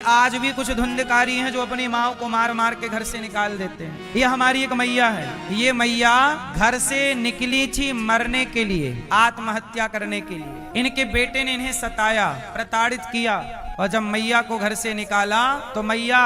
आज भी कुछ धुंधकारी हैं जो अपनी माँ को मार मार के घर से निकाल देते हैं। ये हमारी एक मैया है। ये मैया घर से निकली थी मरने के लिए, आत्महत्या करने के लिए। इनके बेटे ने इन्हें सताया, प्रताड़ित किया और जब मैया को घर से निकाला तो मैया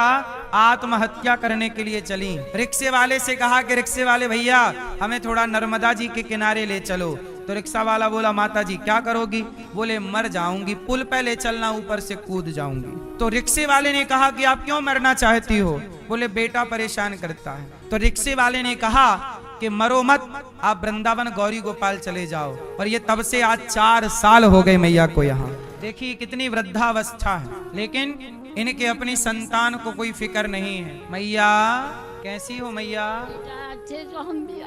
आत्महत्या करने के लिए चली। रिक्शे वाले से कहा कि रिक्शे वाले भैया हमें थोड़ा नर्मदा जी के किनारे ले चलो। तो रिक्शा वाला बोला माता जी क्या करोगी? बोले मर जाऊंगी, पुल पे ले चलना, ऊपर से कूद जाऊंगी। तो रिक्शे वाले ने कहा कि आप क्यों मरना चाहती हो? बोले बेटा परेशान करता है। तो रिक्शे वाले ने कहा कि मरो मत, आप वृंदावन गौरी गोपाल चले जाओ। और ये तब से आज 4 साल हो गए मैया को यहाँ। देखिए कितनी वृद्धावस्था है, लेकिन इनके अपनी संतान को कोई फिक्र नहीं है। मैया कैसी हो मैया? अच्छे तो हम भी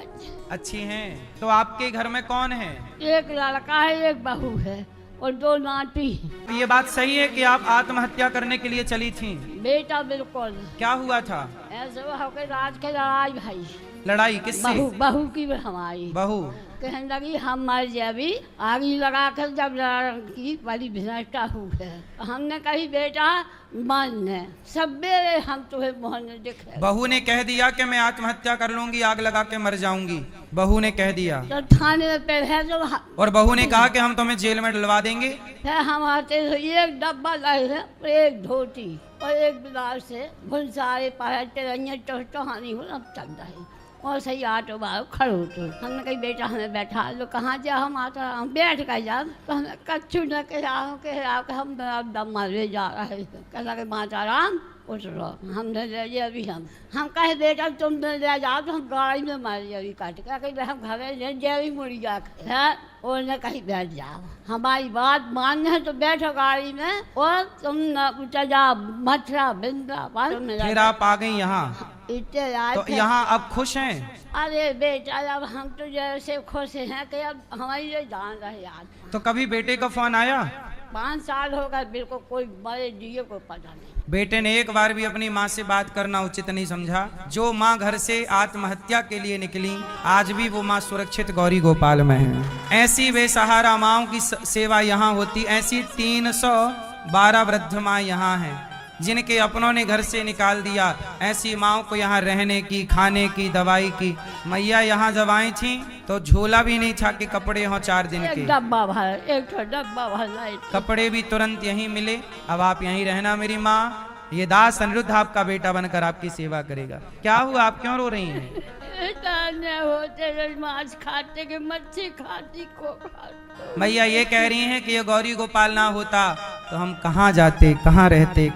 अच्छी हैं। तो आपके घर में कौन है? एक लड़का है, एक बहू है और 2 नाती। ये बात सही है कि आप आत्महत्या करने के लिए चली थी? बेटा बिल्कुल। क्या हुआ था? ऐसे होकर रात के लड़ाई भाई। लड़ाई किससे? बहू की हमारी बहू कहने लगी हम मर जाबी, आगी लगा कर जब लड़की बड़ी भिनष्टा हुई है। हमने कही बेटा मन है सबेरे हम तुम्हें मोहन दिखे। बहू ने कह दिया कि मैं आत्महत्या कर लूंगी, आग लगा के मर जाऊंगी। बहू ने कह दिया तो थाने में पे है जो और बहू ने कहा कि हम तुम्हें जेल में डलवा देंगे। फिर हम आते एक डब्बा लाए है, एक धोती और एक ब्लाउज से बहुत सारे पहनते टोहानी हो अब चल रही और सही ऑटो बाहर खड़ो। तो हमने कही बेटा हमें बैठा लो, कहाँ जा? हम आता हम बैठ कर जा। तो हमें कच्छू न के हम दम मारे जा रहे। कहला के माता राम उठ लो, हमने ले लिया अभी हम कहे बेटा तुम ले जाओ तो हम गाड़ी में मार जाओ काट के हम घर ले जाओ मुड़ी जा और कहीं बैठ जाओ। हमारी बात मानना है तो बैठो गाड़ी में और तुम न उतर जाओ मथुरा वृंदावन। फिर आप आ गई यहाँ? तो यहाँ अब खुश हैं? अरे बेटा अब हम तो जैसे खुश हैं कि अब हमारी ये जान रहे यार। तो कभी बेटे का फोन आया? 5 साल हो गए, बिल्कुल कोई मरे जिए को पता नहीं। बेटे ने एक बार भी अपनी माँ से बात करना उचित नहीं समझा। जो माँ घर से आत्महत्या के लिए निकली, आज भी वो माँ सुरक्षित गौरी गोपाल में है। ऐसी बेसहारा माँओं की सेवा यहाँ होती। ऐसी 312 वृद्ध माँ यहाँ हैं जिनके अपनों ने घर से निकाल दिया। ऐसी माँओं को यहाँ रहने की, खाने की, दवाई की। मैया यहाँ जब आई थी तो झोला भी नहीं था कि कपड़े हों 4 दिन के। एक डब्बा भर कपड़े भी तुरंत यहीं मिले। अब आप यहीं रहना मेरी माँ। ये दास अनिरुद्ध आपका बेटा बनकर आपकी सेवा करेगा। क्या हुआ, आप क्यों रो रही हैं? होते मांस खाते के मच्छी खाती को मैया ये कह रही हैं कि ये गौरी गोपाल ना होता तो हम कहाँ जाते, कहाँ रहते।